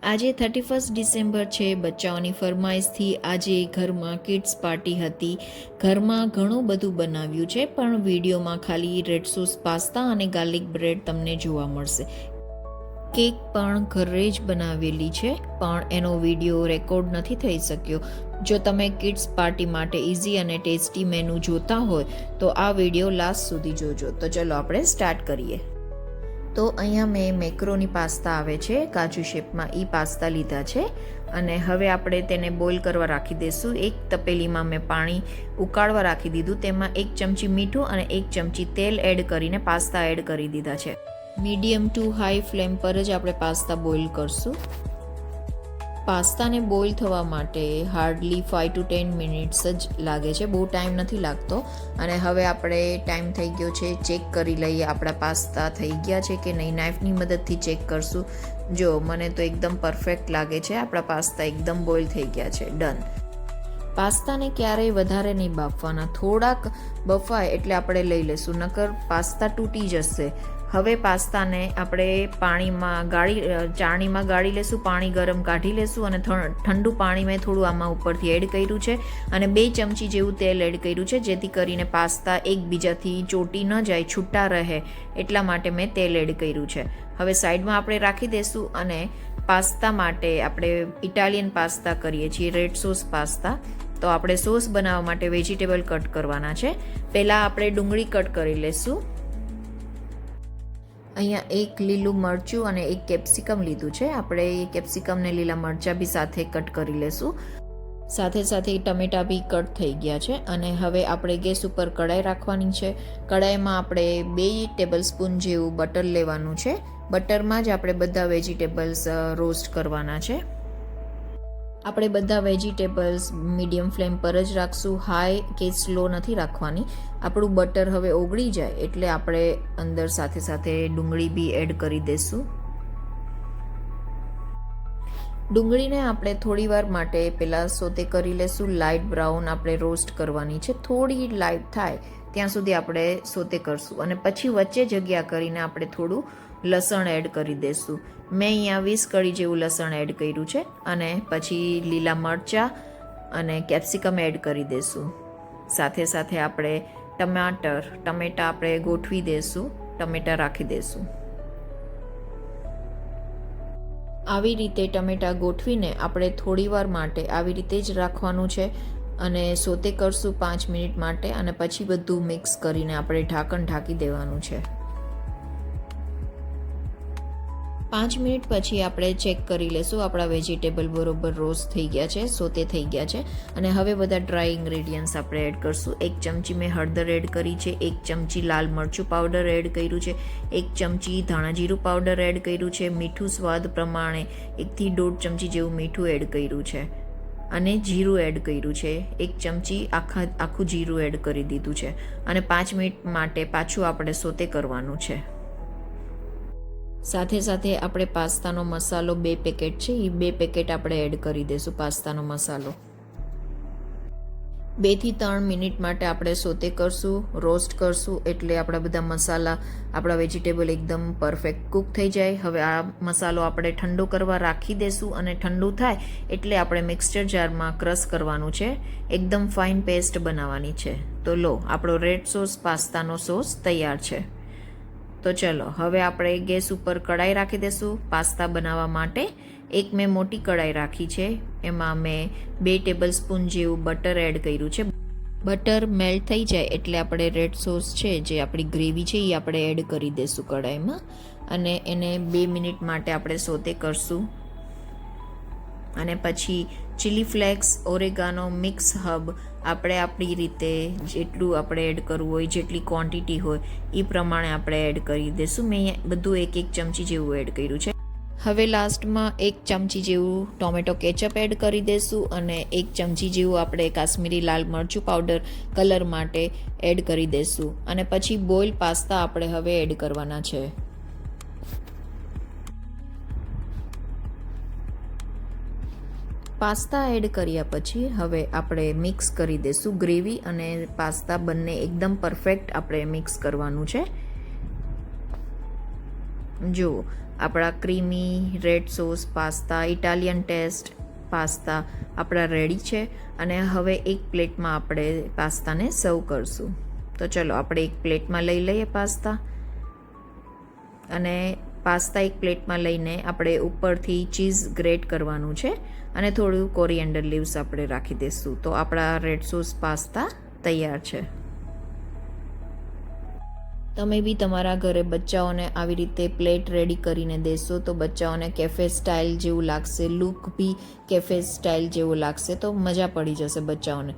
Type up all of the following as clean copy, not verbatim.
આજે 31 ડિસેમ્બર છે. બચ્ચાઓની ફરમાઈશથી આજે ઘરમાં કિડ્સ પાર્ટી હતી. ઘરમાં ઘણું બધું બનાવ્યું છે, પણ વિડીયોમાં ખાલી રેડ સોસ પાસ્તા અને ગાર્લિક બ્રેડ તમને જોવા મળશે. કેક પણ ઘરે જ બનાવેલી છે, પણ એનો વિડીયો રેકોર્ડ નથી થઈ શક્યો. જો તમે કિડ્સ પાર્ટી માટે ઇઝી અને ટેસ્ટી મેનુ જોતા હોય તો આ વિડીયો લાસ્ટ સુધી જોજો. તો ચલો આપણે સ્ટાર્ટ કરીએ. તો અહીંયા મેં મેક્રોની પાસ્તા આવે છે કાજુ શેપમાં, એ પાસ્તા લીધા છે અને હવે આપણે તેને બોઇલ કરવા રાખી દઈશું. એક તપેલીમાં મેં પાણી ઉકાળવા રાખી દીધું, તેમાં 1 ચમચી મીઠું અને 1 ચમચી તેલ એડ કરીને પાસ્તા એડ કરી દીધા છે. મીડિયમ ટુ હાઈ ફ્લેમ પર જ આપણે પાસ્તા બોઇલ કરશું. પાસ્તાને બોઇલ થવા માટે હાર્ડલી 5 to 10 મિનિટ્સ જ લાગે છે, બહુ ટાઈમ નથી લાગતો. અને હવે આપણે ટાઈમ થઈ ગયો છે, ચેક કરી લઈએ આપણા પાસ્તા થઈ ગયા છે કે નહીં. નાઇફની મદદથી ચેક કરશું. જો મને તો એકદમ પરફેક્ટ લાગે છે, આપણા પાસ્તા એકદમ બોઇલ થઈ ગયા છે. ડન. પાસ્તાને ક્યારેય વધારે નહીં બાફવાના, થોડાક બફાય એટલે આપણે લઈ લઈશું, નકર પાસ્તા તૂટી જશે. હવે પાસ્તાને આપણે ચાળણીમાં ગાળી લેશું, પાણી ગરમ કાઢી લેશું અને ઠંડુ પાણી મેં થોડું આમાં ઉપરથી એડ કર્યું છે અને 2 ચમચી જેવું તેલ એડ કર્યું છે, જેથી કરીને પાસ્તા એકબીજાથી ચોટી ન જાય, છૂટા રહે, એટલા માટે મેં તેલ એડ કર્યું છે. હવે સાઈડમાં આપણે રાખી દઈશું અને પાસ્તા માટે આપણે ઇટાલિયન પાસ્તા કરીએ છીએ, રેડ સોસ પાસ્તા. તો આપણે સોસ બનાવવા માટે વેજીટેબલ કટ કરવાના છે. પહેલાં આપણે ડુંગળી કટ કરી લઈશું. અહીંયા 1 લીલું મરચું અને 1 કેપ્સિકમ લીધું છે. આપણે એ કેપ્સિકમને લીલા મરચાં બી સાથે કટ કરી લેશું. સાથે સાથે ટમેટા બી કટ થઈ ગયા છે. અને હવે આપણે ગેસ ઉપર કઢાઈ રાખવાની છે. કઢાઈમાં આપણે 2 ટેબલસ્પૂન જેવું બટર લેવાનું છે. બટરમાં જ આપણે બધા વેજીટેબલ્સ રોસ્ટ કરવાના છે. આપણે બધા વેજીટેબલ્સ મીડિયમ ફ્લેમ પર જ રાખશું, હાઈ કે સ્લો નથી રાખવાની. આપણું બટર હવે ઓગળી જાય એટલે આપણે અંદર સાથે સાથે ડુંગળી બી એડ કરી દઈશું. ડુંગળીને આપણે થોડી વાર માટે પહેલાં સોતે કરી લેશું. લાઇટ બ્રાઉન આપણે રોસ્ટ કરવાની છે, થોડી લાઇટ થાય ત્યાં સુધી આપણે સોતે કરશું અને પછી વચ્ચે જગ્યા કરીને આપણે થોડું લસણ એડ કરી દઈશું. મેં અહીંયા 20 કળી જેવું લસણ એડ કર્યું છે અને પછી લીલા મરચાં અને કેપ્સિકમ એડ કરી દઈશું. સાથે સાથે આપણે ટમેટા આપણે ગોઠવી દઈશું, ટમેટા રાખી દઈશું. આવી રીતે ટમેટા ગોઠવીને આપણે થોડી વાર માટે આવી રીતે જ રાખવાનું છે અને સોતે કરશું 5 મિનિટ માટે અને પછી બધું મિક્સ કરીને આપણે ઢાંકણ ઢાંકી દેવાનું છે. 5 મિનિટ પછી આપણે ચેક કરી લેશું આપણા વેજીટેબલ બરોબર રોસ્ટ થઈ ગયા છે, સોતે થઈ ગયા છે. અને હવે બધા ડ્રાય ઇન્ગ્રેડિયન્ટ્સ આપણે એડ કરશું. 1 ચમચી મેં હળદર એડ કરી છે, 1 ચમચી લાલ મરચું પાવડર એડ કર્યું છે, 1 ચમચી ધાણા જીરું પાવડર એડ કર્યું છે, મીઠું સ્વાદ પ્રમાણે 1 થી 1.5 ચમચી જેવું મીઠું એડ કર્યું છે અને જીરું એડ કર્યું છે. 1 ચમચી આખું જીરું એડ કરી દીધું છે અને 5 મિનિટ માટે પાછું આપણે સોતે કરવાનું છે. સાથે સાથે આપણે પાસ્તાનો મસાલો 2 પેકેટ છે, એ 2 પેકેટ આપણે એડ કરી દઈશું. પાસ્તાનો મસાલો 2 થી 3 મિનિટ માટે આપણે સોતે કરશું, રોસ્ટ કરશું, એટલે આપણા બધા મસાલા, આપણા વેજીટેબલ એકદમ પરફેક્ટ કૂક થઈ જાય. હવે આ મસાલો આપણે ઠંડો કરવા રાખી દઈશું અને ઠંડુ થાય એટલે આપણે મિક્સચર જારમાં ક્રશ કરવાનું છે, એકદમ ફાઇન પેસ્ટ બનાવવાની છે. તો લો, આપણો રેડ સોસ પાસ્તાનો સોસ તૈયાર છે. તો ચલો હવે આપણે ગેસ ઉપર કઢાઈ રાખી દઈશું પાસ્તા બનાવવા માટે. એક મેં મોટી કઢાઈ રાખી છે, એમાં મેં 2 ટેબલસ્પૂન જેવું બટર એડ કર્યું છે. બટર મેલ્ટ થઈ જાય એટલે આપણે રેડ સોસ છે, જે આપણી ગ્રેવી છે, એ આપણે એડ કરી દઈશું કઢાઈમાં અને એને 2 મિનિટ માટે આપણે સોતે કરશું. અને પછી chilli flakes, oregano, mix herb આપણે આપણી રીતે જેટલું આપણે એડ કરવું હોય, જેટલી ક્વોન્ટિટી હોય એ પ્રમાણે આપણે એડ કરી દઈશું. મેં બધું 1 ચમચી જેવું એડ કર્યું છે. હવે લાસ્ટમાં 1 ચમચી જેવું ટોમેટો કેચઅપ એડ કરી દઈશું અને 1 ચમચી જેવું આપણે કાશ્મીરી લાલ મરચું પાવડર કલર માટે એડ કરી દઈશું અને પછી બોઇલ પાસ્તા આપણે હવે એડ કરવાના છે. પાસ્તા એડ કર્યા પછી હવે આપણે મિક્સ કરી દઈશું. ગ્રેવી અને પાસ્તા બંને એકદમ પરફેક્ટ આપણે મિક્સ કરવાનું છે. જુઓ, આપણા creamy red sauce pasta, Italian taste pasta આપણા રેડી છે. અને હવે એક પ્લેટમાં આપણે પાસ્તાને સર્વ કરશું. તો ચલો આપણે એક પ્લેટમાં લઈ લઈએ પાસ્તા. અને પાસ્તા એક પ્લેટમાં લઈને આપણે ઉપરથી ચીઝ ગ્રેટ કરવાનું છે અને થોડું કોરિએન્ડર લીવ્સ આપણે રાખી દઈશું. તો આપણા રેડ સોસ પાસ્તા તૈયાર છે. તમે બી તમારા ઘરે બચ્ચાઓને આવી રીતે પ્લેટ રેડી કરીને દેશો તો બચ્ચાઓને કેફે સ્ટાઇલ જેવું લાગશે, લુક બી કેફે સ્ટાઇલ જેવું લાગશે, તો મજા પડી જશે બચ્ચાઓને.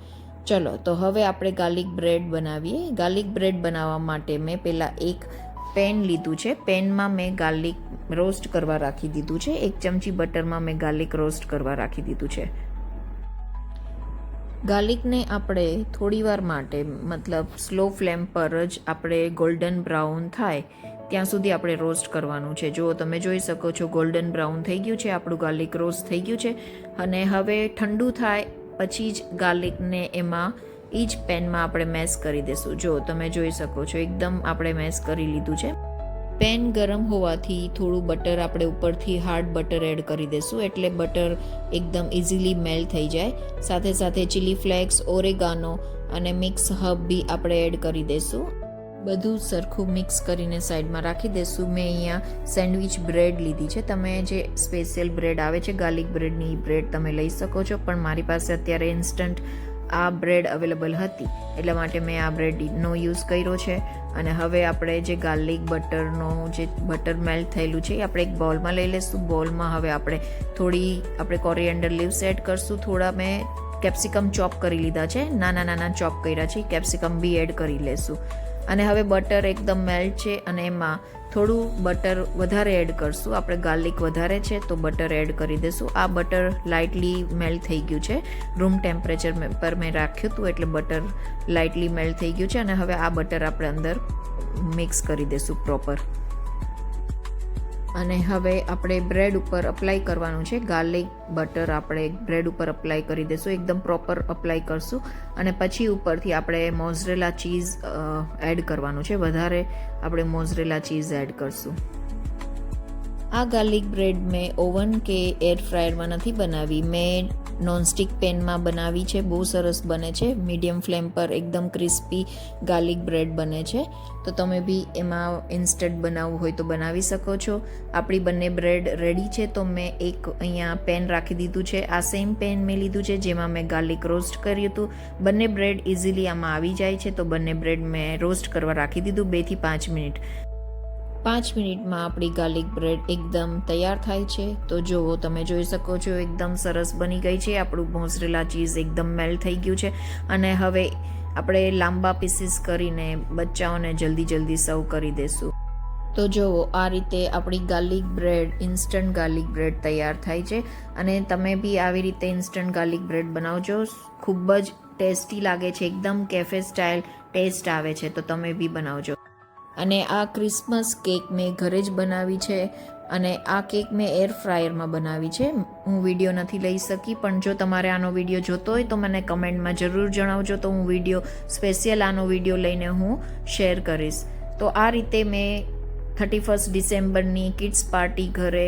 ચલો, તો હવે આપણે ગાર્લિક બ્રેડ બનાવીએ. ગાર્લિક બ્રેડ બનાવવા માટે મેં પહેલાં એક પેન લીધું છે. પેનમાં મેં ગાર્લિક રોસ્ટ કરવા રાખી દીધું છે. 1 ચમચી બટરમાં મેં ગાર્લિક રોસ્ટ કરવા રાખી દીધું છે. ગાર્લિકને આપણે થોડીવાર માટે મતલબ સ્લો ફ્લેમ પર જ આપણે ગોલ્ડન બ્રાઉન થાય ત્યાં સુધી આપણે રોસ્ટ કરવાનું છે. જો તમે જોઈ શકો છો ગોલ્ડન બ્રાઉન થઈ ગયું છે, આપણું ગાર્લિક રોસ્ટ થઈ ગયું છે. અને હવે ઠંડુ થાય પછી જ ગાર્લિકને એમાં એ જ પેનમાં આપણે મેશ કરી દઈશું. જો તમે જોઈ શકો છો એકદમ આપણે મેશ કરી લીધું છે. પેન ગરમ હોવાથી થોડું બટર આપણે ઉપરથી હાર્ડ બટર એડ કરી દઈશું એટલે બટર એકદમ ઇઝીલી મેલ્ટ થઈ જાય. સાથે સાથે ચીલી ફ્લેક્સ, ઓરેગાનો અને મિક્સ હર્બ બી આપણે એડ કરી દઈશું. બધું સરખું મિક્સ કરીને સાઈડમાં રાખી દઈશું. મેં અહીંયા સેન્ડવિચ બ્રેડ લીધી છે. તમે જે સ્પેશિયલ બ્રેડ આવે છે ગાર્લિક બ્રેડની બ્રેડ તમે લઈ શકો છો, પણ મારી પાસે અત્યારે ઇન્સ્ટન્ટ આ બ્રેડ અવેલેબલ હતી એટલા માટે મેં આ બ્રેડનો યુઝ કર્યો છે. અને હવે આપણે જે ગાર્લિક બટરનો જે બટર મેલ્ટ થયેલું છે એ આપણે એક બોલમાં લઈ લઈશું. બોલમાં હવે આપણે કોરિએન્ડર લીવ્સ એડ કરશું. થોડા મેં કેપ્સિકમ ચોપ કરી લીધા છે, નાના ચોપ કર્યા છે, કેપ્સિકમ બી એડ કરી લેશું. અને હવે બટર એકદમ મેલ્ટ છે અને એમાં થોડું બટર વધારે એડ કરશું. આપણે ગાર્લિક વધારે છે તો બટર એડ કરી દઈશું. આ બટર લાઇટલી મેલ્ટ થઈ ગયું છે. રૂમ ટેમ્પરેચર પર મેં રાખ્યું હતું એટલે બટર લાઇટલી મેલ્ટ થઈ ગયું છે. અને હવે આ બટર આપણે અંદર મિક્સ કરી દઈશું પ્રોપર. અને હવે આપણે બ્રેડ ઉપર અપ્લાય કરવાનું છે. ગાર્લિક બટર આપણે બ્રેડ ઉપર અપ્લાય કરી દઈશું, એકદમ પ્રોપર અપ્લાય કરશું. અને પછી ઉપરથી આપણે મોઝરેલા ચીઝ એડ કરવાનું છે. વધારે આપણે મોઝરેલા ચીઝ એડ કરશું. આ ગાર્લિક બ્રેડ મેં ઓવન કે એર ફ્રાયરમાં નથી બનાવી, મેં નોનસ્ટિક પેનમાં બનાવી છે. બહુ સરસ બને છે. મીડિયમ ફ્લેમ પર એકદમ ક્રિસ્પી ગાર્લિક બ્રેડ બને છે. તો તમે બી એમાં ઇન્સ્ટન્ટ બનાવવું હોય તો બનાવી શકો છો. આપણી બંને બ્રેડ રેડી છે. તો મેં એક અહીંયા પેન રાખી દીધું છે. આ સેમ પેન મેં લીધું છે જેમાં મેં ગાર્લિક રોસ્ટ કર્યું હતું. બંને બ્રેડ ઇઝીલી આમાં આવી જાય છે. તો બંને બ્રેડ મેં રોસ્ટ કરવા રાખી દીધું 2 થી 5 મિનિટ. 5 મિનિટમાં આપણી ગાર્લિક બ્રેડ એકદમ તૈયાર થાય છે. તો જુઓ, તમે જોઈ શકો છો એકદમ સરસ બની ગઈ છે. આપણું મોઝરેલા ચીઝ એકદમ મેલ્ટ થઈ ગયું છે. અને હવે આપણે લાંબા પીસીસ કરીને બચ્ચાઓને જલ્દી સર્વ કરી દઈશું. તો જુઓ, આ રીતે આપણી garlic bread, instant garlic bread તૈયાર થાય છે. અને તમે બી આવી રીતે ઇન્સ્ટન્ટ ગાર્લિક બ્રેડ બનાવજો. ખૂબ જ ટેસ્ટી લાગે છે, એકદમ કેફે સ્ટાઇલ ટેસ્ટ આવે છે. તો તમે બી બનાવજો. અને આ ક્રિસમસ કેક મેં ઘરે જ બનાવી છે. અને આ કેક મેં એર ફ્રાયરમાં બનાવી છે. હું વિડીયો નથી લઈ શકી, પણ જો તમારે આનો વિડીયો જોતો હોય તો મને કમેન્ટમાં જરૂર જણાવજો. તો હું સ્પેશિયલ આનો વિડીયો લઈને હું શેર કરીશ. તો આ રીતે મેં 31 ડિસેમ્બરની કિડ્સ પાર્ટી ઘરે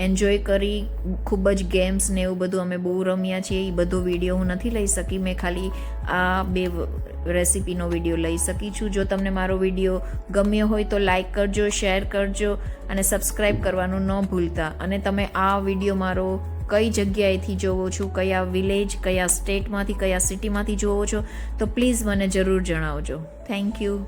એન્જોય કરી. ખૂબ જ ગેમ્સ ને એવું બધું અમે બહુ રમ્યા છીએ. એ બધો વિડીયો હું નથી લઈ શકી. મેં ખાલી આ 2 રેસીપીનો વિડીયો લઈ શકી છું. જો તમને મારો વિડીયો ગમ્યો હોય તો લાઈક કરજો, શેર કરજો અને સબસ્ક્રાઈબ કરવાનું ન ભૂલતા. અને તમે આ વિડીયો મારો કઈ જગ્યાએથી જોવો છો, કયા વિલેજ, કયા સ્ટેટમાંથી, કયા સિટીમાંથી જોવો છો, તો પ્લીઝ મને જરૂર જણાવજો. Thank you.